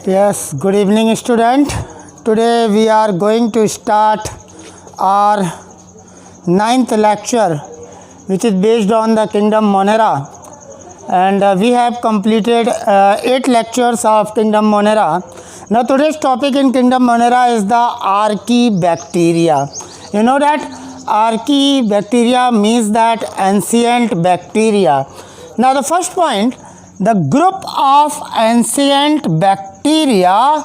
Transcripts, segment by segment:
Yes, good evening student. Today we are going to start our 9th lecture which is based on the Kingdom Monera, and we have completed 8 lectures of Kingdom Monera. Now today's topic in Kingdom Monera is the Archaebacteria. You know that Archaebacteria means that ancient bacteria. Now the first point, the group of ancient bacteria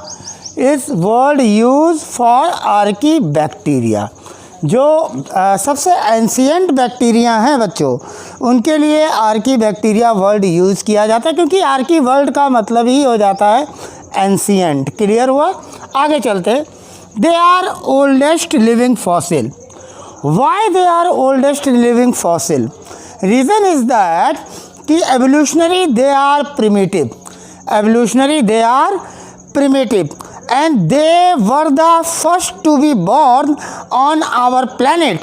is word used for Archaebacteria. जो सबसे ancient bacteria हैं बच्चों, उनके लिए archaebacteria word use किया जाता है, क्योंकि आर्की वर्ड का मतलब ही हो जाता है एंशियंट। क्लियर हुआ? आगे चलते। They are oldest living fossil. Why they are oldest living fossil? Reason is that कि evolutionary they are primitive, evolutionary they are primitive, and they were the first to be born on our planet,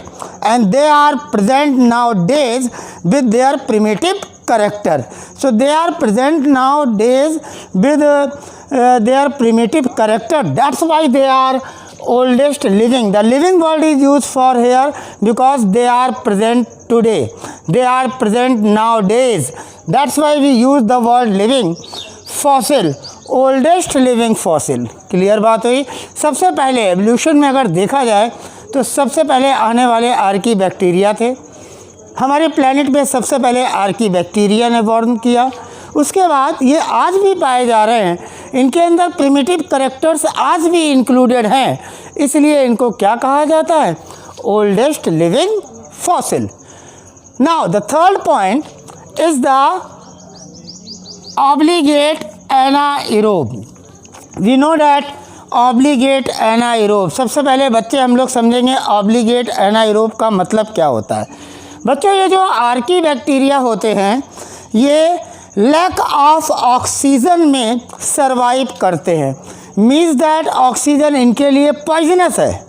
and they are present nowadays with their primitive character. So they are present nowadays with their primitive character. That's why they are oldest living. The living word is used for here because they are present today, they are present nowadays. That's why we use the word living. Fossil, oldest living fossil. Clear बात हुई? सबसे पहले evolution में अगर देखा जाए तो सबसे पहले आने वाले आर्कीबैक्टीरिया थे। हमारे प्लैनेट पे सबसे पहले आर्कीबैक्टीरिया ने बॉर्न किया। उसके बाद ये आज भी पाए जा रहे हैं, इनके अंदर प्रिमिटिव करेक्टर्स आज भी इंक्लूडेड हैं, इसलिए इनको क्या कहा जाता है? Oldest living fossil. Now the third point is the obligate anaerobe. We know that obligate anaerobe. सबसे पहले बच्चे हम लोग समझेंगे obligate anaerobe का मतलब क्या होता है। बच्चों, ये जो आर्कीबैक्टीरिया होते हैं ये लैक ऑफ ऑक्सीजन में सरवाइव करते हैं। मीन्स दैट ऑक्सीजन इनके लिए पॉइजनस है।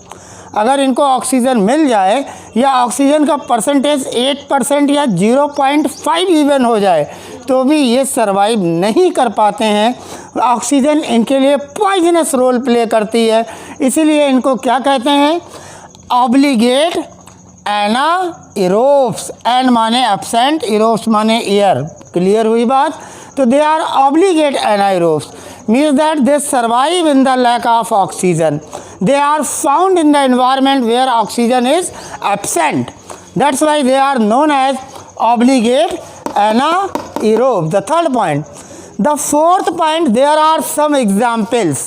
अगर इनको ऑक्सीजन मिल जाए या ऑक्सीजन का परसेंटेज 8% या 0.5 इवन हो जाए तो भी ये सरवाइव नहीं कर पाते हैं। ऑक्सीजन इनके लिए पॉइजनस रोल प्ले करती है, इसीलिए इनको क्या कहते हैं? Obligate anaerobes. एन माने एब्सेंट, एरोब्स माने एयर। क्लियर हुई बात? तो they are obligate anaerobes means that they survive in the lack of oxygen. They are found in the environment where oxygen is absent. That's why they are known as obligate anaerobe. The third point. The fourth point, there are some examples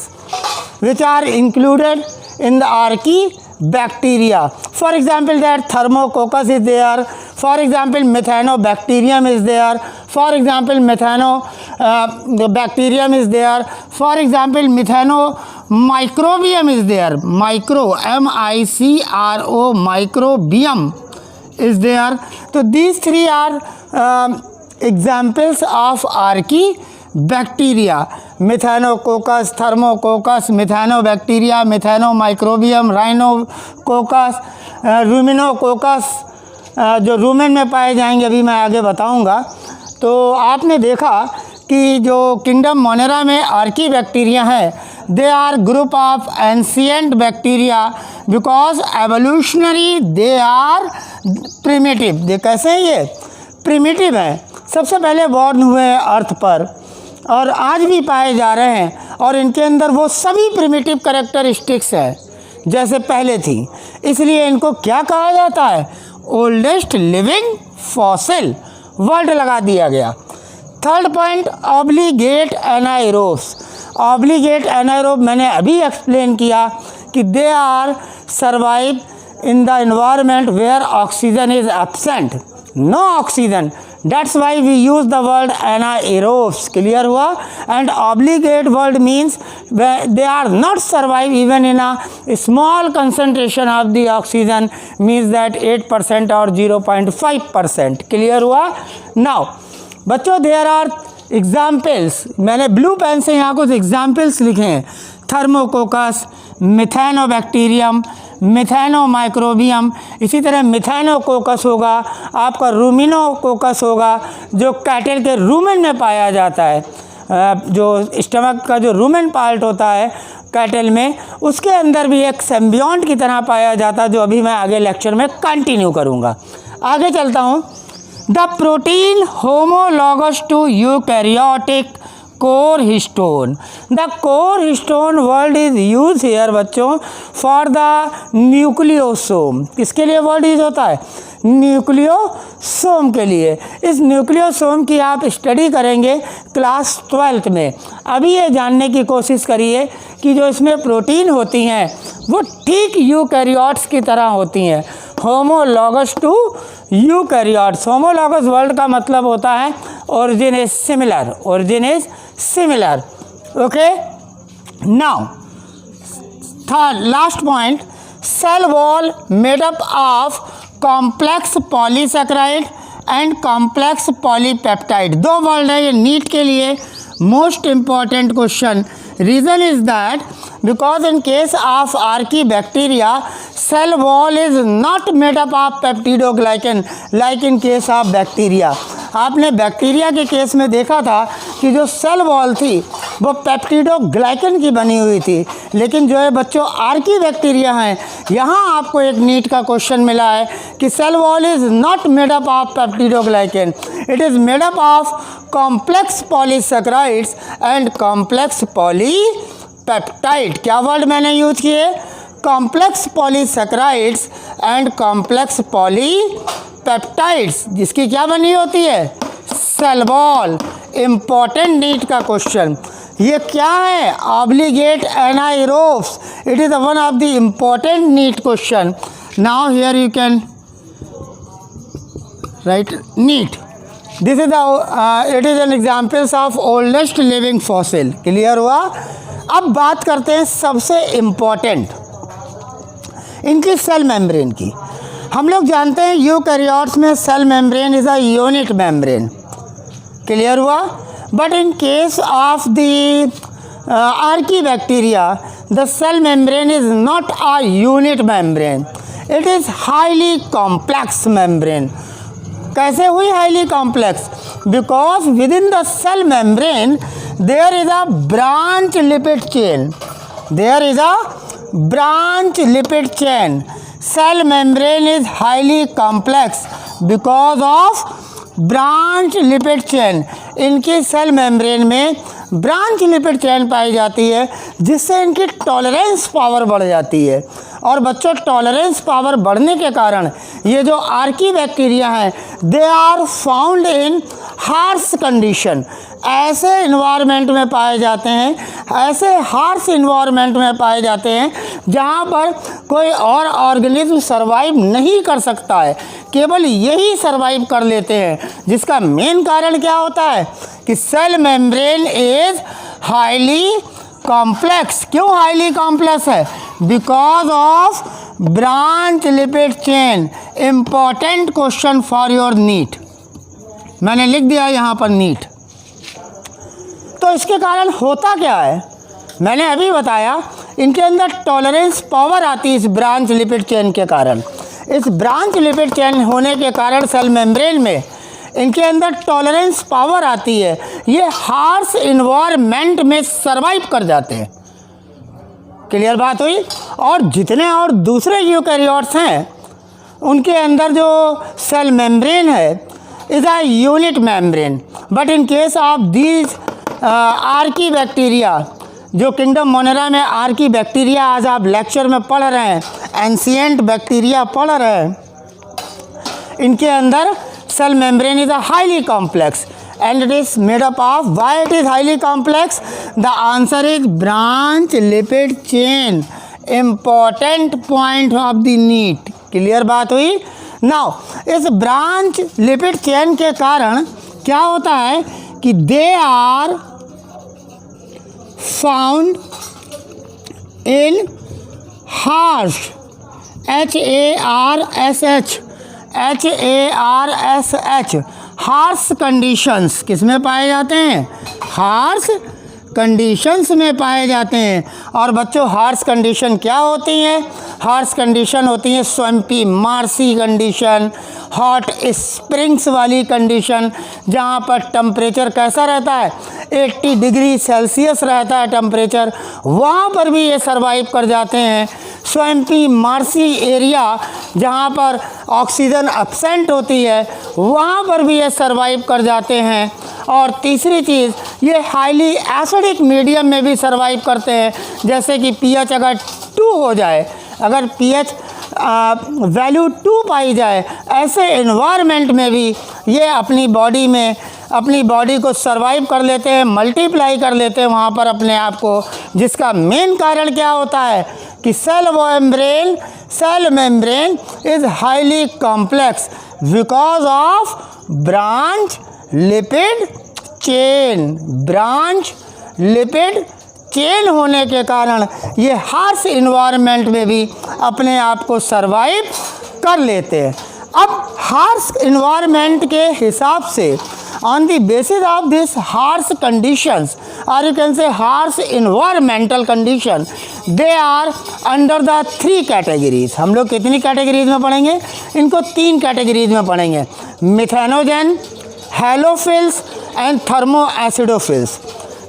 which are included in the Archaebacteria. For example, that Thermococcus is there. For example, Methanobacterium is there. For example, the bacterium is there. For example, Methanomicrobium is there. Micro, M-I-C-R-O, microbium is there. So these three are examples of Archaebacteria. Methanococcus, Thermococcus, Methanobacteria, Methanomicrobium, Rhinococcus, Ruminococcus, जो rumen में पाए जाएंगे अभी मैं आगे बताऊंगा। तो आपने देखा कि जो किंगडम मोनेरा में आर्कीबैक्टीरिया है, they are group of ancient bacteria because evolutionary they are primitive. They कैसे हैं? ये प्रिमिटिव हैं, सबसे पहले बॉर्न हुए हैं अर्थ पर और आज भी पाए जा रहे हैं, और इनके अंदर वो सभी प्रिमिटिव कैरेक्टरिस्टिक्स हैं जैसे पहले थी, इसलिए इनको क्या कहा जाता है? ओल्डेस्ट लिविंग फॉसिल वर्ड लगा दिया गया। Third point, obligate anaerobes. Obligate anaerobe मैंने अभी एक्सप्लेन किया कि they are survive in the environment where oxygen is absent, no oxygen. That's why we use the word anaerobes. Clear हुआ? And obligate word means they are not survive even in a small concentration of the oxygen, means that 8% or 0.5%. Clear हुआ? Now बच्चों, there are examples. मैंने blue pen से यहाँ कुछ examples लिखे हैं। थर्मोकोकस, Methanobacterium, मिथेनोमाइक्रोबियम, इसी तरह मिथेनोकोकस होगा, आपका रूमिनोकोकस होगा जो कैटल के रूमेन में पाया जाता है। जो स्टमक का जो रूमेन पार्ट होता है कैटल में, उसके अंदर भी एक सिम्बियोंट की तरह पाया जाता है, जो अभी मैं आगे लेक्चर में कंटिन्यू करूँगा। आगे चलता हूँ। The protein homologous to eukaryotic core histone. The core histone word is use here बच्चों फॉर द न्यूक्लियोसोम। किसके लिए वर्ड यूज होता है? न्यूक्लियोसोम के लिए। इस न्यूक्लियोसोम की आप स्टडी करेंगे क्लास 12th में। अभी ये जानने की कोशिश करिए कि जो इसमें प्रोटीन होती हैं वो ठीक यूकैरियोट्स की तरह होती हैं। Homologous to eukaryotes. Homologous word का मतलब होता है origin is similar. Origin is similar. Okay, now third last point, cell wall made up of complex polysaccharide and complex polypeptide. दो वर्ड है ये नीट के लिए most important question. Reason is that because in case of archaebacteria cell wall is not made up of peptidoglycan like in case of bacteria। आपने bacteria के case में देखा था कि जो सेल वॉल थी वो पेप्टिडोग्लाइकन की बनी हुई थी, लेकिन जो है बच्चों आर्कीबैक्टीरिया हैं, यहाँ आपको एक नीट का क्वेश्चन मिला है कि cell wall is not made up of peptidoglycan, it is made up of complex polysaccharides and complex polypeptide. क्या वर्ड मैंने यूज किए? Complex polysaccharides and complex polypeptides, जिसकी क्या बनी होती है? Cell wall. इम्पॉर्टेंट नीट का क्वेश्चन। ये क्या है? Obligate anaerobes. It is one of the important NEET question. Now here you can write NEET. This is it is an examples of oldest living fossil. Clear हुआ? अब बात करते हैं सबसे इम्पॉर्टेंट इनकी सेल मेम्ब्रेन की। हम लोग जानते हैं यूकैरियोट्स में cell membrane is a unit membrane. Clear हुआ? But in case of the archaebacteria the cell membrane is not a unit membrane, it is highly complex membrane. कैसे हुई highly complex? Because within the cell membrane there is a branch lipid chain. There is a branch lipid chain. Cell membrane is highly complex because of branch lipid chain. इनकी cell membrane में branch lipid chain पाई जाती है, जिससे इनकी tolerance power बढ़ जाती है। और बच्चों टॉलरेंस पावर बढ़ने के कारण ये जो आर्कीबैक्टीरिया हैं they are found in harsh condition. ऐसे इन्वायरमेंट में पाए जाते हैं, ऐसे हार्श इन्वायरमेंट में पाए जाते हैं जहाँ पर कोई और ऑर्गेनिज्म सर्वाइव नहीं कर सकता है, केवल यही सर्वाइव कर लेते हैं। जिसका मेन कारण क्या होता है कि cell membrane is highly complex. क्यों हाईली कॉम्प्लेक्स है? Because of branch lipid chain. Important question for your NEET, मैंने लिख दिया यहाँ पर नीट। तो इसके कारण होता क्या है? मैंने अभी बताया, इनके अंदर टॉलरेंस पावर आती है इस ब्रांच लिपिड चेन के कारण। इस ब्रांच लिपिड चेन होने के कारण सेल मेम्ब्रेन में इनके अंदर टॉलरेंस पावर आती है, ये हार्श इन्वायरमेंट में सर्वाइव कर जाते हैं। क्लियर बात हुई? और जितने और दूसरे यूकैरियोट्स हैं उनके अंदर जो सेल मेम्ब्रेन है is a unit membrane. But in case of these archaebacteria, जो किंगडम मोनेरा में आर्कीबैक्टीरिया आज आप लेक्चर में पढ़ रहे हैं, एंशिएंट बैक्टीरिया पढ़ रहे हैं, इनके अंदर cell membrane is a highly complex and it is made up of, why it is highly complex? The answer is branch lipid chain. Important point of the NEET. Clear बात हुई? Now इस branch lipid chain के कारण क्या होता है कि they are found in harsh HARSH harsh conditions. किस में पाए जाते हैं? हार्श कंडीशंस में पाए जाते हैं। और बच्चों हार्श कंडीशन क्या होती हैं? हार्श कंडीशन होती हैं swampy marshy condition, hot springs वाली कंडीशन, जहाँ पर टेम्परेचर कैसा रहता है 80 डिग्री सेल्सियस रहता है टेम्परेचर, वहाँ पर भी ये सर्वाइव कर जाते हैं। स्वैम्पी मार्सी एरिया जहाँ पर ऑक्सीजन एब्सेंट होती है वहाँ पर भी ये सर्वाइव कर जाते हैं। और तीसरी चीज़, ये हाईली एसिडिक मीडियम में भी सर्वाइव करते हैं, जैसे कि पीएच अगर 2 हो जाए, अगर पीएच वैल्यू 2 पाई जाए, ऐसे एनवायरनमेंट में भी ये अपनी बॉडी को सर्वाइव कर लेते हैं, मल्टीप्लाई कर लेते हैं वहाँ पर अपने आप को। जिसका मेन कारण क्या होता है कि cell membrane is highly complex because of branch lipid chain होने के कारण ये हार्श इन्वायरमेंट में भी अपने आप को सर्वाइव कर लेते हैं। अब हार्श इन्वायरमेंट के हिसाब से on the basis of this harsh conditions or you can say harsh environmental condition, they are under the 3 categories। हम लोग कितनी कैटेगरीज में पढ़ेंगे? इनको 3 कैटेगरीज में पढ़ेंगे, मिथेनोजेन, हैलोफिल्स एंड थर्मोएसिडोफिल्स।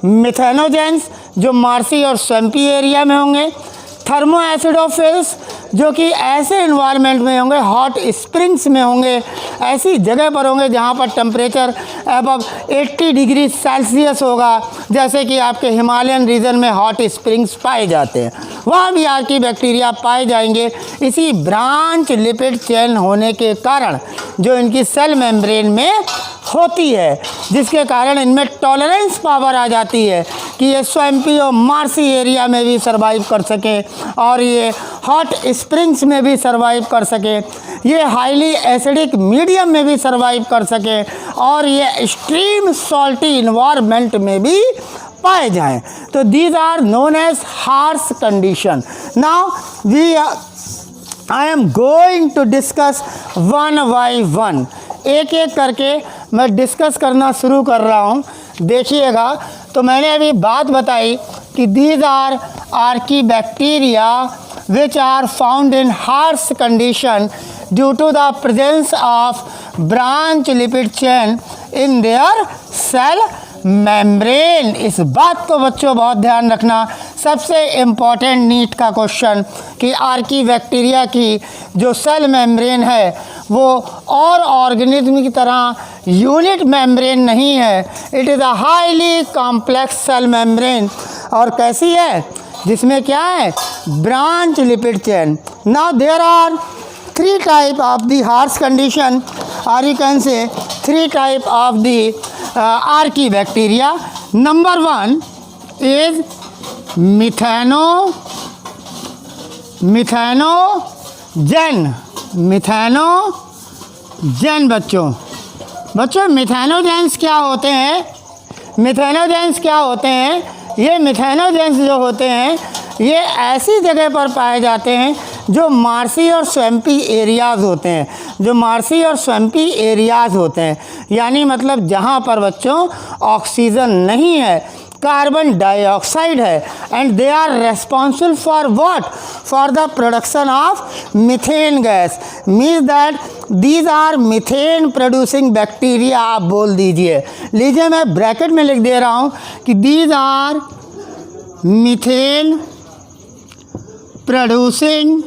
मिथेनोजेंस जो मार्सी और स्वैम्पी एरिया में होंगे, थर्मोएसिडोफिल्स जो कि ऐसे इन्वायरमेंट में होंगे, हॉट स्प्रिंग्स में होंगे, ऐसी जगह पर होंगे जहाँ पर टेम्परेचर अबव 80 डिग्री सेल्सियस होगा, जैसे कि आपके हिमालयन रीजन में हॉट स्प्रिंग्स पाए जाते हैं, वहाँ भी आर्की बैक्टीरिया पाए जाएंगे। इसी ब्रांच लिपिड चेन होने के कारण जो इनकी सेल मेम्ब्रेन में होती है, जिसके कारण इनमें टॉलरेंस पावर आ जाती है कि ये स्वैम्पी और मार्सी एरिया में भी सर्वाइव कर सके और ये हॉट स्प्रिंग्स में भी सर्वाइव कर सके, ये हाईली एसिडिक मीडियम में भी सर्वाइव कर सके और ये एक्सट्रीम सॉल्टी इन्वायरमेंट में भी पाए जाएं। तो these are known as harsh condition. Now I am going to discuss one by one, एक एक करके मैं डिस्कस करना शुरू कर रहा हूँ। देखिएगा, तो मैंने अभी बात बताई कि these are archaebacteria which are found in harsh condition due to the presence of branch lipid chain in their cell membrane। इस बात को बच्चों बहुत ध्यान रखना, सबसे इम्पॉर्टेंट नीट का क्वेश्चन कि आर्की बैक्टीरिया की जो सेल मेम्ब्रेन है वो और ऑर्गेनिज्म की तरह यूनिट मेम्ब्रेन नहीं है, it is a highly complex cell membrane. और कैसी है? जिसमें क्या है? Branch lipid chain. Now there are 3 type of the harsh condition or you can say 3 type of the archaebacteria. Number 1 is methanogen. बच्चों methanogens क्या होते हैं? ये मिथेनोजेंस जो होते हैं ये ऐसी जगह पर पाए जाते हैं जो मार्सी और स्वैम्पी एरियाज़ होते हैं, यानी मतलब जहाँ पर बच्चों ऑक्सीजन नहीं है, कार्बन डाइऑक्साइड है, and they are responsible for what? For the production of methane gas. Means that these are methane producing bacteria. आप बोल दीजिए, लीजिए मैं ब्रैकेट में लिख दे रहा हूँ कि these are methane producing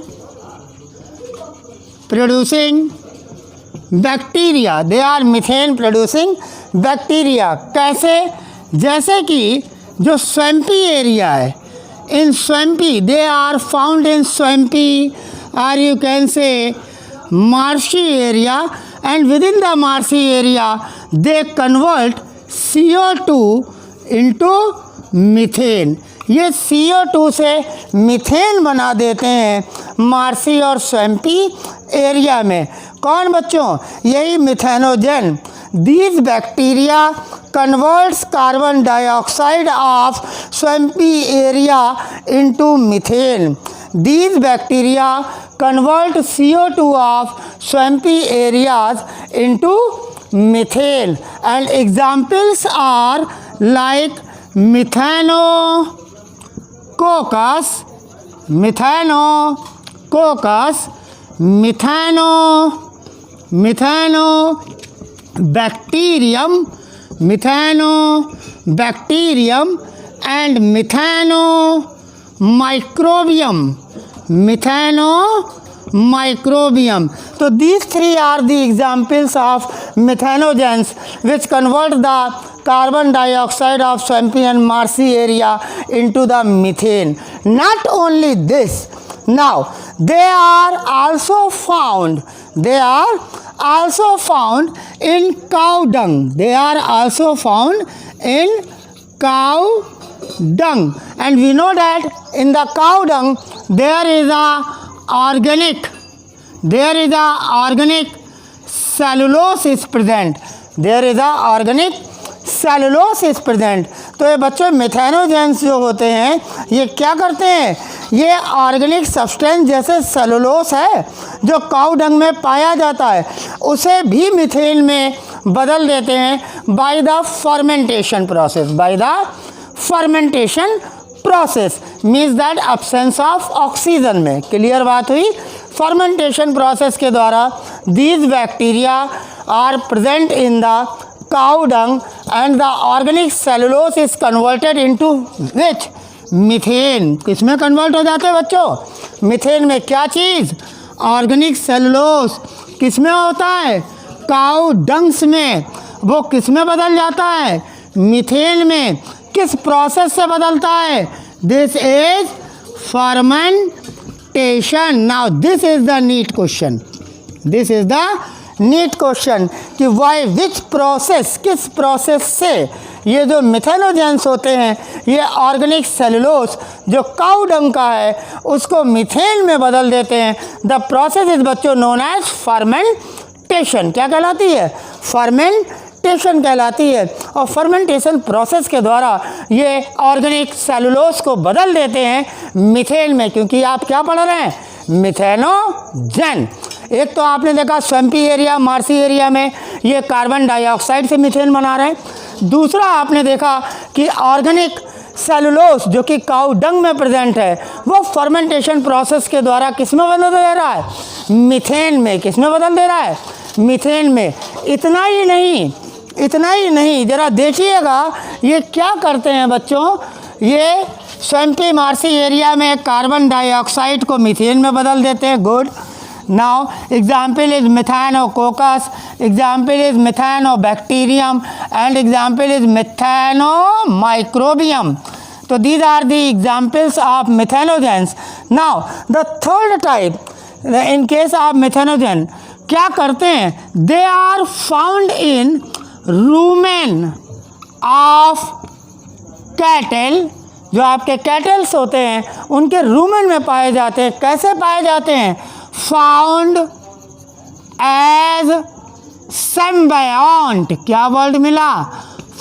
bacteria. They are methane producing bacteria. कैसे? जैसे कि जो स्वैम्पी एरिया है, in swampy they are found in swampy or you can say marshy area, and within the marshy area they convert CO2 into methane. ये CO2 से methane बना देते हैं मार्सी और स्वैम्पी एरिया में। कौन बच्चों? यही मिथेनोजेन। These bacteria converts carbon dioxide of swampy area into methane. These bacteria convert CO2 of swampy areas into methane, and examples are like methanococcus, methanococcus, methanobacterium, methanobacterium and methanomicrobium, methanomicrobium. So these three are the examples of methanogens which convert the carbon dioxide of swampy and marshy area into the methane. Not only this, now they are also found in cow dung. They are also found in cow dung, and we know that in the cow dung there is a organic cellulose is present. There is a organic cellulose is present. तो ये बच्चों methanogens जो होते हैं ये क्या करते हैं, ये ऑर्गेनिक सब्सटेंस जैसे सेलुलोस है जो काऊ डंग में पाया जाता है उसे भी मीथेन में बदल देते हैं by the fermentation process. By the fermentation process means that absence of oxygen में. क्लियर बात हुई. फर्मेंटेशन प्रोसेस के द्वारा these bacteria are present in the cow dung and the organic cellulose is converted into which methane. किसमें convert हो जाते हैं बच्चों, मीथेन में. क्या चीज़, ऑर्गेनिक सेलुलोस. किसमें होता है, काऊ डंग्स में. वो किसमें बदल जाता है, मीथेन में. किस प्रोसेस से बदलता है, this is fermentation. Now this is the NEET question. This is the NEET question कि वाई विच प्रोसेस, किस प्रोसेस से ये जो मिथेनोजेंस होते हैं ये ऑर्गेनिक सेलुलोस जो काऊ डंग का है उसको मीथेन में बदल देते हैं. द प्रोसेस इज बच्चों नोन एज फर्मेंटेशन. क्या कहलाती है, फर्मेंटेशन कहलाती है. और फर्मेंटेशन प्रोसेस के द्वारा ये ऑर्गेनिक सेलुलोस को बदल देते हैं मीथेन में. क्योंकि आप क्या पढ़ रहे हैं, मिथेनोजेन. एक तो आपने देखा स्वैम्पी एरिया, मार्सी एरिया में ये कार्बन डाइऑक्साइड से मीथेन बना रहे हैं. दूसरा आपने देखा कि ऑर्गेनिक सेलुलोस जो कि काऊ डंग में प्रेजेंट है वो फर्मेंटेशन प्रोसेस के द्वारा किस में बदल दे रहा है, मीथेन में. किस में बदल दे रहा है, मीथेन में. इतना ही नहीं, ज़रा देखिएगा ये क्या करते हैं बच्चों, ये स्वैम्पी मार्सी एरिया में कार्बन डाइऑक्साइड को मीथेन में बदल देते हैं. Good. Now example is methanococcus, example is methanobacterium and example is methanomicrobium. So these are the examples of methanogens. Now the third type, in case of methanogen क्या करते हैं, they are found in rumen of cattle. जो आपके kettles होते हैं उनके rumen में पाए जाते हैं. कैसे पाए जाते हैं, फाउंड एज सिम्बायोंट. क्या वर्ड मिला,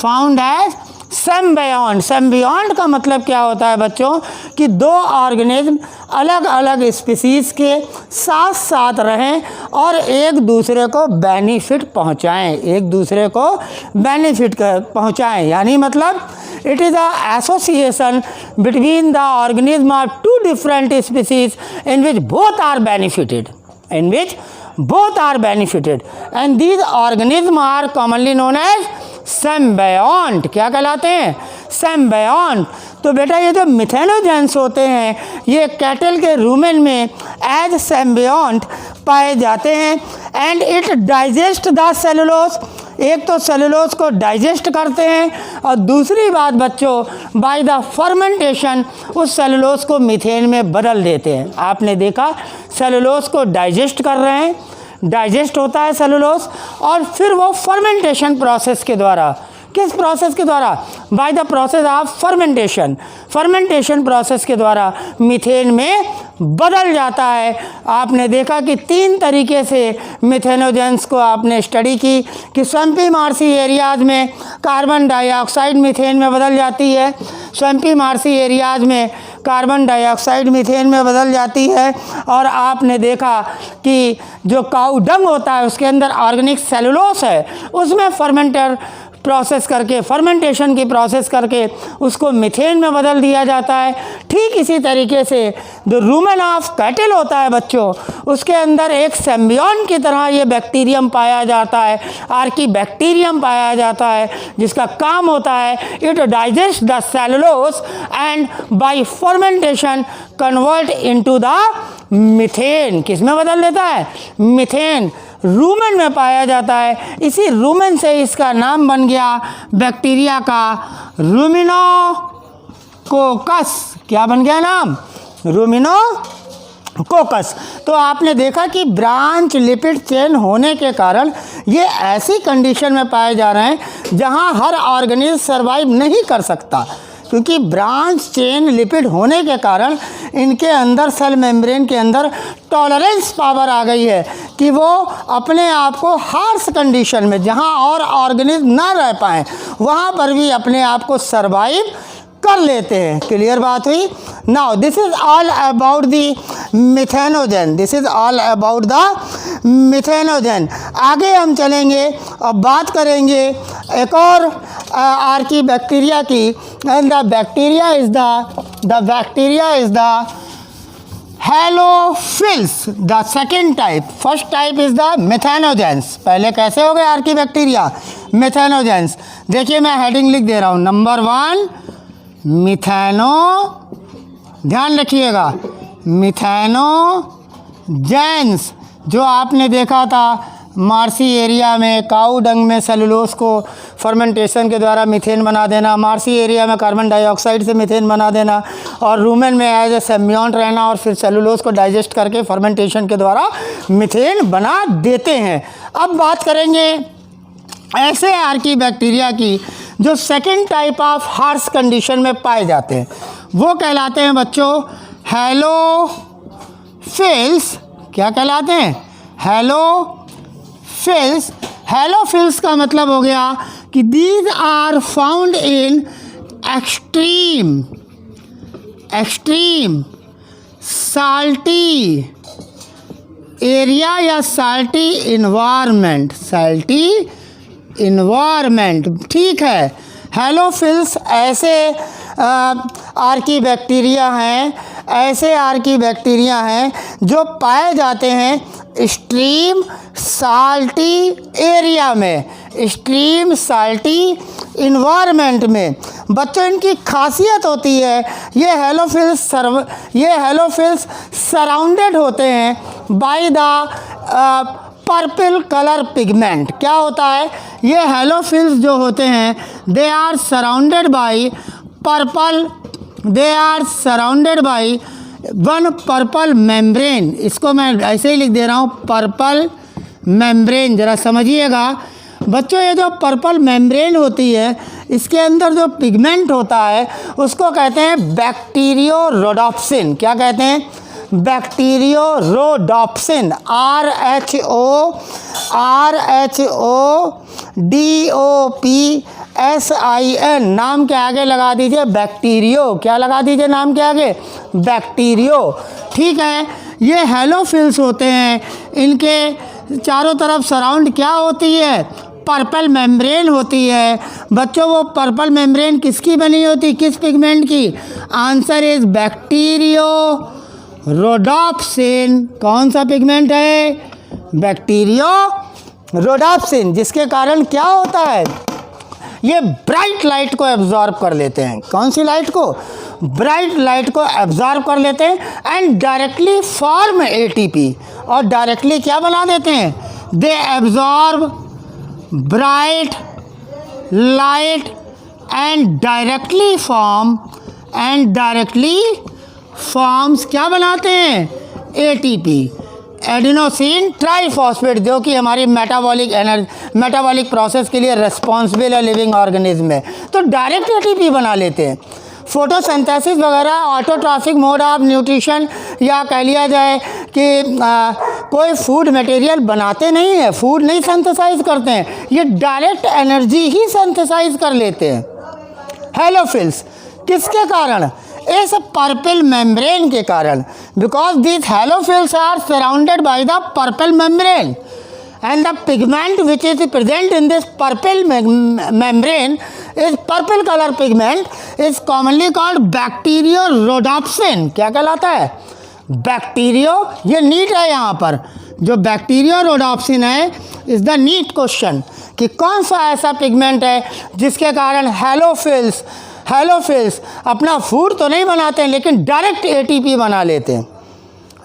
फाउंड एज सिम्बायोंट. सिम्बायोंट का मतलब क्या होता है बच्चों कि दो ऑर्गेनिज्म अलग अलग स्पीसीज के साथ साथ रहें और एक दूसरे को बेनिफिट पहुंचाएं, एक दूसरे को बेनिफिट पहुंचाएं. यानी मतलब it is a association between the organism of two different species in which both are benefited, and these organisms are commonly known as symbiont. क्या कहलाते हैं, symbiont. तो बेटा ये जो मिथेनोजेंस होते हैं ये कैटल के रूमेन में एज symbiont पाए जाते हैं. And it digest the cellulose. एक तो सेलुलोस को डाइजेस्ट करते हैं और दूसरी बात बच्चों बाय द फर्मेंटेशन उस सेलुलोस को मीथेन में बदल देते हैं. आपने देखा सेलुलोस को डाइजेस्ट कर रहे हैं, डाइजेस्ट होता है सेलुलोस और फिर वो फर्मेंटेशन प्रोसेस के द्वारा, किस प्रोसेस के द्वारा, by the process of fermentation process के द्वारा मीथेन में बदल जाता है. आपने देखा कि तीन तरीके से मिथेनोजेंस को आपने स्टडी की कि स्वैम्पी मार्सी एरियाज़ में कार्बन डाइऑक्साइड मीथेन में बदल जाती है, स्वैम्पी मार्सी एरियाज़ में कार्बन डाइऑक्साइड मीथेन में बदल जाती है. और आपने देखा कि जो काऊ डंग होता है उसके अंदर ऑर्गेनिक सेलुलोस है उसमें प्रोसेस करके, फर्मेंटेशन की प्रोसेस करके उसको मीथेन में बदल दिया जाता है। ठीक इसी तरीके से जो रूमेन ऑफ कैटल होता है बच्चों, उसके अंदर एक सिम्बियोन की तरह ये बैक्टीरियम पाया जाता है, आर्कीबैक्टीरियम पाया जाता है, जिसका काम होता है it digest the cellulose and by fermentation convert into the methane. किस में बदल देता है? मीथेन। रूमेन में पाया जाता है। इसी रूमेन से इसका नाम बन गया बैक्टीरिया का रूमिनोकोकस। क्या बन गया नाम? रूमिनोकोकस। तो आपने देखा कि ब्रांच लिपिड चेन होने के कारण ये ऐसी कंडीशन में पाए जा रहे हैं जहां हर ऑर्गेनिज्म सर्वाइव नहीं कर सकता, क्योंकि ब्रांच चेन लिपिड होने के कारण इनके अंदर सेल मेम्ब्रेन के अंदर टॉलरेंस पावर आ गई है कि वो अपने आप को हार्श कंडीशन में, जहां और ऑर्गेनिज्म ना रह पाएँ, वहाँ पर भी अपने आप को सर्वाइव कर लेते हैं। क्लियर बात हुई? Now this is all about the methanogen. This is all about the methanogen. आगे हम चलेंगे और बात करेंगे एक और आर्कीबैक्टीरिया की। And the bacteria is the halophiles, the second type. First type is the methanogens. पहले कैसे हो गए आर्कीबैक्टीरिया? मिथेनोजेंस। देखिए मैं हेडिंग लिख दे रहा हूँ। नंबर 1 मिथेनो, ध्यान रखिएगा, मिथेनोजेंस। जो आपने देखा था मार्सी एरिया में काऊ डंग में सेलुलोज को फर्मेंटेशन के द्वारा मीथेन बना देना, मार्सी एरिया में कार्बन डाइऑक्साइड से मीथेन बना देना, और रूमेन में एज ए सिम्बियोंट रहना, और फिर सेलुलोज को डाइजेस्ट करके फर्मेंटेशन के द्वारा मीथेन बना देते हैं। अब बात करेंगे ऐसे आर्कीबैक्टीरिया की जो second type of harsh condition में पाए जाते हैं। वो कहलाते हैं बच्चों हेलोफिल्स। क्या कहलाते हैं? हेलोफिल्स। हेलोफिल्स का मतलब हो गया कि these are found in extreme salty area या साल्टी इन्वायरमेंट। ठीक है। हेलोफिल्स ऐसे आर्कीबैक्टीरिया हैं जो पाए जाते हैं एक्सट्रीम साल्टी एरिया में, एक्सट्रीम साल्टी इन्वायरमेंट में। बच्चों इनकी खासियत होती है ये हेलोफिल्स सराउंडेड होते हैं by the purple colour pigment. क्या होता है? ये हेलोफिल्स जो होते हैं they are surrounded by one purple membrane. इसको मैं ऐसे ही लिख दे रहा हूँ, पर्पल मेम्ब्रेन। ज़रा समझिएगा बच्चों, ये जो पर्पल मेम्ब्रेन होती है इसके अंदर जो पिगमेंट होता है उसको कहते हैं बैक्टीरियोरोडोप्सिन। क्या कहते हैं? बैक्टीरियोरोडोप्सिन। RHODOPSIN। नाम के आगे लगा दीजिए बैक्टीरियो। क्या लगा दीजिए नाम के आगे? बैक्टीरियो। ठीक है। ये हेलोफिल्स होते हैं, इनके चारों तरफ सराउंड क्या होती है? पर्पल मेम्ब्रेन होती है। बच्चों वो पर्पल मेम्ब्रेन किसकी बनी होती? किस पिगमेंट की? Answer is bacteriorhodopsin. कौन सा पिगमेंट है? बैक्टीरियोरोडोप्सिन। जिसके कारण क्या होता है? ये ब्राइट लाइट को एब्जॉर्ब कर लेते हैं। कौन सी लाइट को? ब्राइट लाइट को एब्जॉर्ब कर लेते हैं एंड डायरेक्टली फॉर्म एटीपी। और डायरेक्टली क्या बना देते हैं? They absorb bright light and directly forms क्या बनाते हैं? एटीपी, एडिनोसिन ट्राइफॉस्फेट, जो कि हमारी मेटाबॉलिक प्रोसेस के लिए रिस्पॉन्सिबल है लिविंग ऑर्गेनिज्म में। तो डायरेक्ट एटीपी बना लेते हैं। फोटोसिंथेसिस वगैरह ऑटोट्रॉफिक मोड ऑफ न्यूट्रिशन, या कह लिया जाए कि कोई फूड मटेरियल बनाते नहीं हैं, फूड नहीं सिंथेसाइज करते हैं, ये डायरेक्ट एनर्जी ही सिंथेसाइज कर लेते हैं हेलोफिल्स। किसके कारण? इस पर्पल मेम्ब्रेन के कारण। Because this halophiles are surrounded by the purple membrane and the pigment which is present in this purple membrane is purple color pigment is commonly called bacteriorhodopsin. क्या कहलाता है? बैक्टीरियो, ये नीट है यहाँ पर, जो बैक्टीरियोरोडॉप्सिन है इज द नीट क्वेश्चन कि कौन सा ऐसा पिगमेंट है जिसके कारण हेलोफिल्स अपना फूड तो नहीं बनाते हैं लेकिन डायरेक्ट एटीपी बना लेते हैं,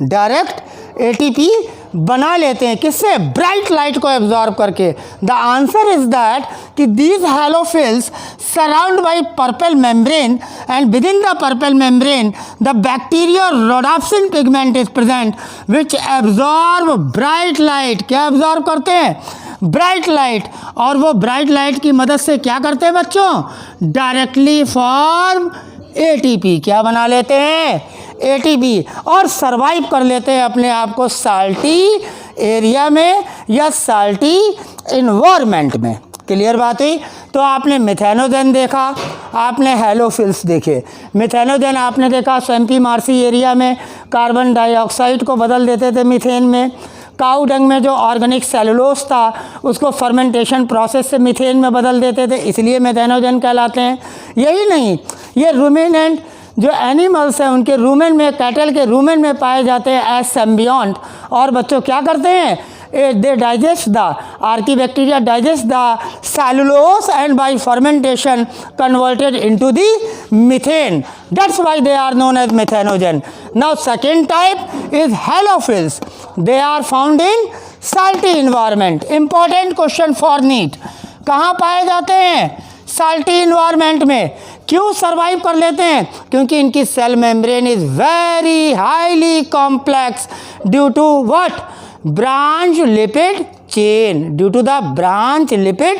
डायरेक्ट एटीपी बना लेते हैं किससे? ब्राइट लाइट को एब्जॉर्ब करके। द आंसर इज दैट कि these halophiles surround by purple membrane and within the purple membrane the bacteriorhodopsin pigment is present which absorb bright light. क्या एब्जॉर्ब करते हैं? Bright light. और वो bright light की मदद से क्या करते हैं बच्चों? Directly form ATP. क्या बना लेते हैं? एटीपी। और सरवाइव कर लेते हैं अपने आप को साल्टी एरिया में या साल्टी इन्वायरमेंट में। क्लियर बात हुई? तो आपने मिथेनोजेन देखा, आपने हेलोफिल्स देखे। मिथेनोजेन आपने देखा स्वैम्पी मार्सी एरिया में कार्बन डाइऑक्साइड को बदल देते थे मीथेन में। काऊ डंग में जो ऑर्गेनिक सेलुलोज था उसको फर्मेंटेशन प्रोसेस से मीथेन में बदल देते थे, इसलिए मिथेनोजेन कहलाते हैं। यही नहीं, ये रूमिनेंट जो एनिमल्स हैं उनके रूमेन में, कैटल के रूमेन में पाए जाते हैं एज सिम्बियोंट। और बच्चों क्या करते हैं? They digest the archaebacteria digest the cellulose and by fermentation converted into the methane. That's why they are known as methanogen. Now second type is halophiles. They are found in salty environment. Important question for NEET. कहाँ पाए जाते हैं? Salty environment में। क्यों survive कर लेते हैं? क्योंकि इनकी cell membrane is very highly complex due to what? Branch lipid chain. Due to the branch lipid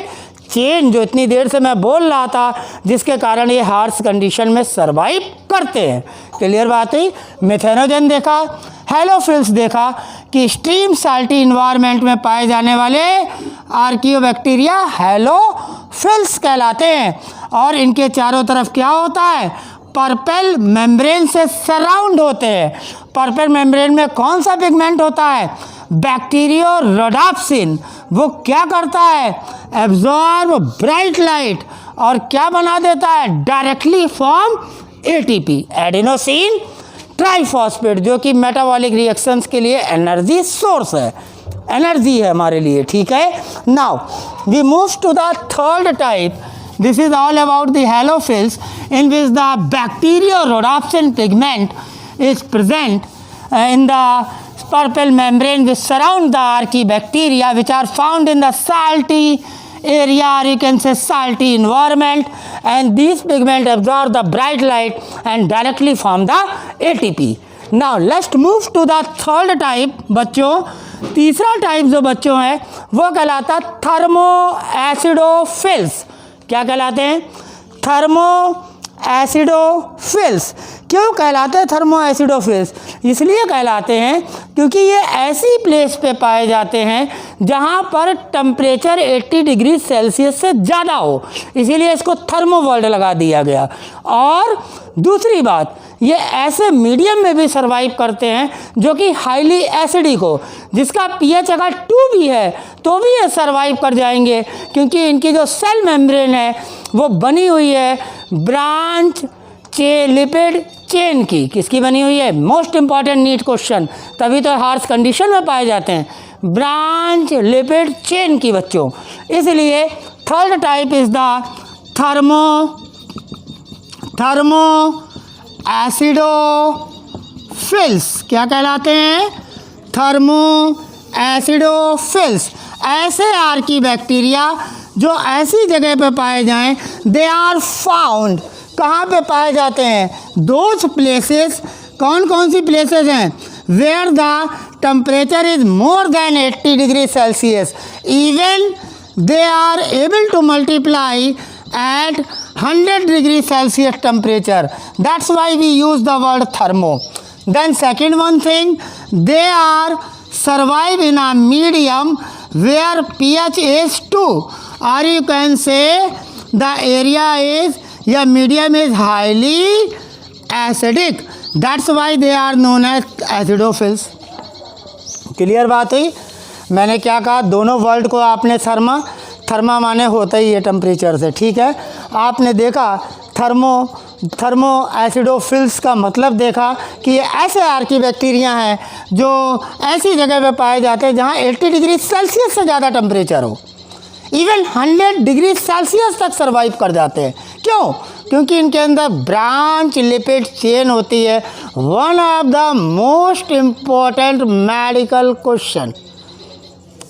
chain जो इतनी देर से मैं बोल रहा था, जिसके कारण ये हार्श कंडीशन में सर्वाइव करते हैं। क्लियर बात है? मिथेनोजेन देखा, हेलोफिल्स देखा कि स्ट्रीम साल्टी इन्वायरमेंट में पाए जाने वाले आर्कियोबैक्टीरिया हेलोफिल्स कहलाते हैं। और इनके चारों तरफ क्या होता है? पर्पल मेम्ब्रेन से सराउंड होते हैं। पर्पल मेम्ब्रेन में कौन सा पिगमेंट होता है? बैक्टीरियोरोडॉप्सिन। वो क्या करता है? एब्जॉर्ब ब्राइट लाइट और क्या बना देता है? Directly form ATP, adenosine triphosphate, जो कि मेटाबॉलिक रिएक्शंस के लिए एनर्जी सोर्स है, एनर्जी है हमारे लिए। ठीक है, now we move to the third type. This is all about the halophils, in which the bacteriorhodopsin pigment is present in the purple membrane which surround the archaebacteria, which are found in the salty area, or you can say salty environment, and these pigment absorb the bright light and directly form the ATP. Now let's move to the third type. बच्चों, तीसरा type जो बच्चों है वो कहलाता thermo acidophils. क्या कहलाते हैं? Thermo acidophils. क्यों कहलाते हैं थर्मो एसिडोफिल्स? इसलिए कहलाते हैं क्योंकि ये ऐसी प्लेस पे पाए जाते हैं जहाँ पर टेम्परेचर 80 डिग्री सेल्सियस से ज़्यादा हो, इसीलिए इसको थर्मो वर्ड लगा दिया गया। और दूसरी बात, ये ऐसे मीडियम में भी सर्वाइव करते हैं जो कि हाईली एसिडिक हो, जिसका पीएच अगर 2 भी है तो भी ये सर्वाइव कर जाएंगे, क्योंकि इनकी जो सेल मेम्ब्रेन है वो बनी हुई है ब्रांच लिपिड चेन की। किसकी बनी हुई है? मोस्ट इंपॉर्टेंट नीट क्वेश्चन, तभी तो हार्श कंडीशन में पाए जाते हैं, ब्रांच लिपिड चेन की बच्चों। इसलिए third type is the thermo acidophils. क्या कहलाते हैं? Thermo acidophils. ऐसे आर्कीबैक्टीरिया जो ऐसी जगह पे पाए जाएं, दे आर फाउंड। कहाँ पे पाए जाते हैं? Those places. कौन कौन सी प्लेसेस हैं? Where the temperature is more than 80 degree Celsius, even they are able to multiply at 100 degree Celsius temperature. That's why we use the word thermo. Then second one thing, they are survive in a medium where pH is 2, or you can say the area is, yeah, medium is highly acidic. That's why they are known as acidophils. Clear बात हुई? मैंने क्या कहा, दोनों word को आपने थर्मा माने होता ही है टेम्परेचर से, ठीक है। आपने देखा थर्मो एसिडोफिल्स का मतलब देखा कि ये ऐसे आर्की बैक्टीरिया हैं जो ऐसी जगह पे पाए जाते हैं जहाँ 80 डिग्री सेल्सियस से ज़्यादा टेम्परेचर हो, इवन 100 डिग्री सेल्सियस तक सर्वाइव कर जाते हैं। क्यों? क्योंकि इनके अंदर ब्रांच लिपिड चेन होती है। One of the most important medical question,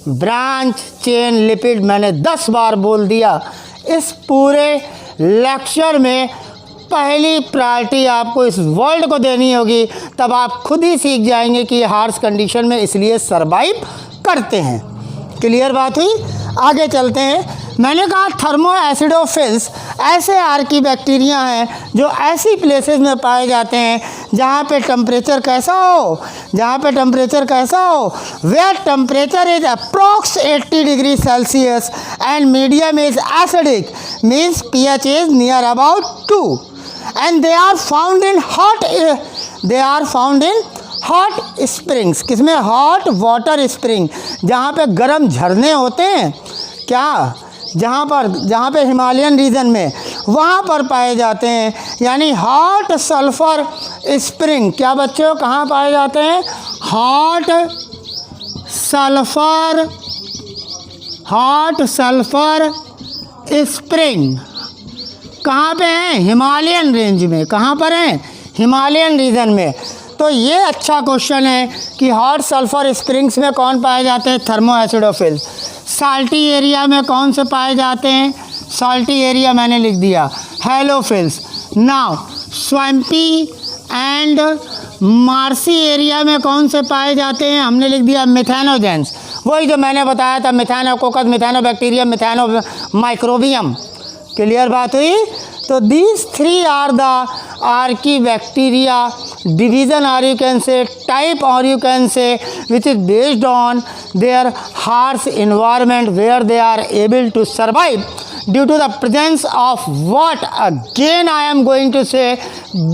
branch chain lipid, मैंने 10 बार बोल दिया। इस पूरे लेक्चर में पहली प्रायोरिटी आपको इस वर्ड को देनी होगी, तब आप खुद ही सीख जाएंगे कि ये हार्श कंडीशन में इसलिए सरवाइव करते हैं। क्लियर बात हुई? आगे चलते हैं। मैंने कहा थर्मो एसिडोफिल्स ऐसे आर्की बैक्टीरिया हैं जो ऐसी प्लेसेस में पाए जाते हैं जहाँ पे टेम्परेचर कैसा हो, where temperature is approx 80 degree Celsius and medium is acidic, means pH is near about 2 and they are found in hot springs. किसमें? हॉट वाटर स्प्रिंग, जहाँ पे गर्म झरने होते हैं, क्या, जहाँ पे हिमालयन रीजन में वहाँ पर पाए जाते हैं, यानी हॉट सल्फर स्प्रिंग। क्या बच्चों, कहाँ पाए जाते हैं? हॉट सल्फर स्प्रिंग कहाँ पे हैं? हिमालयन रेंज में। कहाँ पर हैं? हिमालयन रीजन में। तो ये अच्छा क्वेश्चन है कि हॉट सल्फर स्प्रिंग्स में कौन पाए जाते हैं? Thermo acidophils. साल्टी एरिया में कौन से पाए जाते हैं? साल्टी एरिया मैंने लिख दिया, halophiles. Now swampy and marshy area में कौन से पाए जाते हैं? हमने लिख दिया मिथेनोजेंस, वही जो मैंने बताया था, मिथेनोकोकस, मिथेनोबैक्टीरियम, मिथेनोमाइक्रोबियम। क्लियर बात हुई? तो these 3 are the archaebacteria division, or you can say type, or you can say which is based on their harsh environment where they are able to survive due to the presence of what, again I am going to say,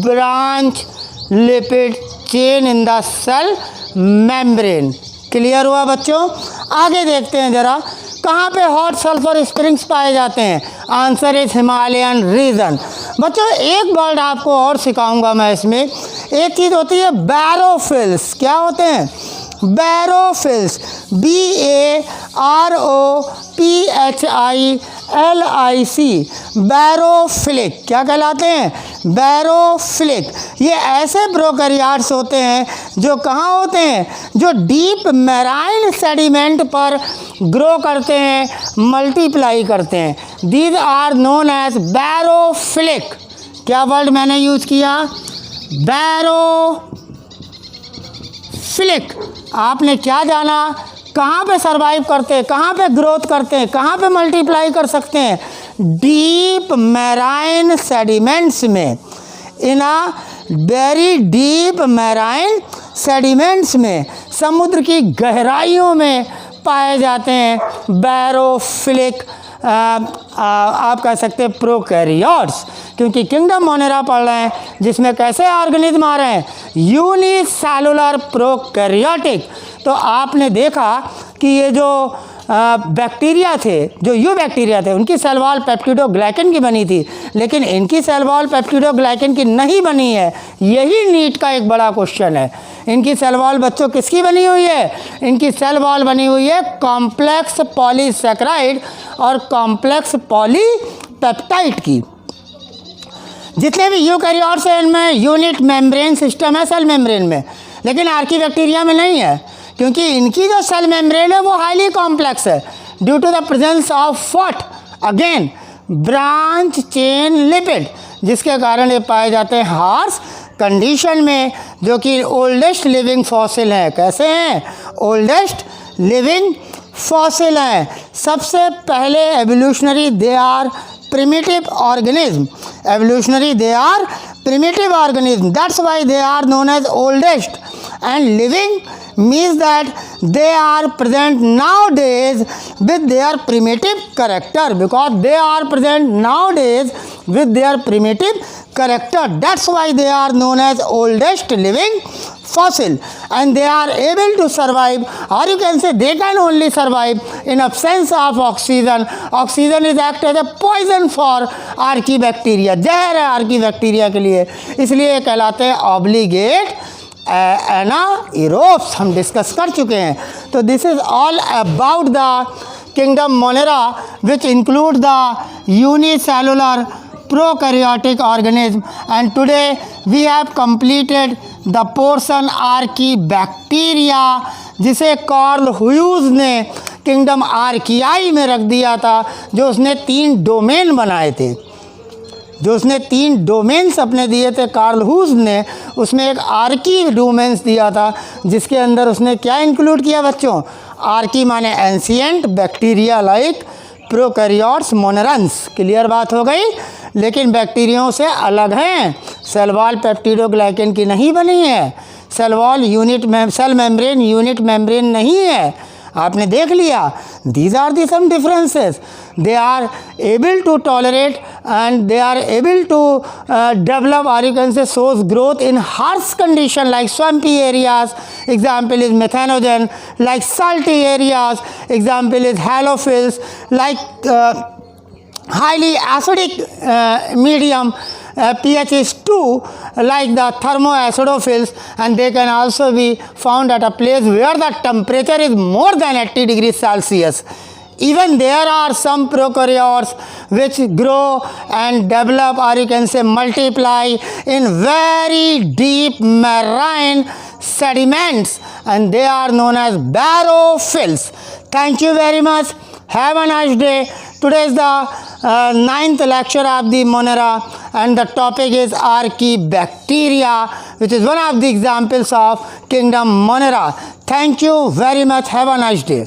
branch lipid chain in the cell membrane। Clear हुआ बच्चों? आगे देखते हैं जरा, कहाँ पे hot sulphur springs पाए जाते हैं? Answer is Himalayan region. बच्चों एक वर्ड आपको और सिखाऊंगा मैं इसमें। एक चीज़ होती है बैरोफिल्स। क्या होते हैं? बैरोफिल्स, BAROPHILIC, बैरोफिलिक। क्या कहलाते हैं? बैरोफिलिक। ये ऐसे प्रोकैरियोट्स होते हैं जो कहाँ होते हैं? जो डीप मैराइन सेडिमेंट पर ग्रो करते हैं, मल्टीप्लाई करते हैं। These are known as barophilic. क्या वर्ड मैंने यूज़ किया? बैरोफिलिक। आपने क्या जाना? कहाँ पे सरवाइव करते हैं, कहाँ पे ग्रोथ करते हैं, कहाँ पे मल्टीप्लाई कर सकते हैं? डीप मैराइन सेडिमेंट्स में, in a very deep marine sediments में, समुद्र की गहराइयों में पाए जाते हैं बैरोफिलिक, आप कह सकते हैं प्रोकैरियोट्स। क्योंकि किंगडम मोनेरा पढ़ रहे हैं जिसमें कैसे ऑर्गेनिज्म आ रहे हैं? Unicellular prokaryotic. तो आपने देखा कि ये जो बैक्टीरिया थे, जो यू बैक्टीरिया थे, उनकी सेल वॉल पेप्टिडोग्लाइकन की बनी थी, लेकिन इनकी सेल वॉल पेप्टिडोग्लाइकन की नहीं बनी है। यही नीट का एक बड़ा क्वेश्चन है। इनकी सेल वॉल बच्चों किसकी बनी हुई है? इनकी सेल वॉल बनी हुई है कॉम्प्लेक्स पॉलीसैकेराइड और कॉम्प्लेक्स पॉलीपेप्टाइड की। जितने भी यूकैरियोट्स हैं इनमें यूनिट मेम्ब्रेन सिस्टम है सेल मेम्ब्रेन में, लेकिन आर्कीबैक्टीरिया में नहीं है, क्योंकि इनकी जो सेल मेम्ब्रेन है वो हाईली कॉम्प्लेक्स है due to the presence of what? Again branch chain lipid, जिसके कारण ये पाए जाते हैं हार्श कंडीशन में, जो कि ओल्डेस्ट लिविंग फॉसिल है। कैसे हैं? ओल्डेस्ट लिविंग फॉसिल हैं। सबसे पहले evolutionary they are primitive organism. Evolutionary they are primitive organism. That's why they are known as oldest. And living means that they are present nowadays with their primitive character, because they are present nowadays with their primitive character. That's why they are known as oldest living fossil, and they are able to survive, or you can say they can only survive in absence of oxygen. Oxygen is act as a poison for archaebacteria, जहर है archaebacteria के लिए, इसलिए ये कहलाते हैं obligate एनाएरोब्स, हम discuss कर चुके हैं. तो this is all about the kingdom Monera which include the unicellular prokaryotic organism, and today we have completed the portion archaebacteria, जिसे कार्ल ह्यूज ने किंगडम आर्कियाई में रख दिया था, जो उसने 3 डोमेन बनाए थे, जो उसने 3 डोमेन्स अपने दिए थे कार्ल ह्यूज ने, उसमें एक आर्की डोमेन्स दिया था, जिसके अंदर उसने क्या इंक्लूड किया बच्चों, आर्की माने ancient bacteria like prokaryotes monerans. Clear बात हो गई. लेकिन बैक्टीरियों से अलग हैं, सेल वॉल पेप्टिडोग्लाइकन की नहीं बनी है, सेल वॉल यूनिट में सेल मेम्ब्रेन यूनिट मेम्ब्रेन नहीं है, आपने देख लिया. These are the some differences. They are able to tolerate and they are able to develop, or you can say source growth in harsh condition like swampy areas. Example is methanogen. Like salty areas, example is halophiles. Like highly acidic medium, pH is 2, like the thermoacidophils, and they can also be found at a place where the temperature is more than 80 degrees Celsius. Even there are some prokaryotes which grow and develop, or you can say multiply, in very deep marine sediments, and they are known as barophils. Thank you very much. Have a nice day. Today is the 9th lecture of the Monera, and the topic is Archaebacteria, which is one of the examples of kingdom Monera. Thank you very much. Have a nice day.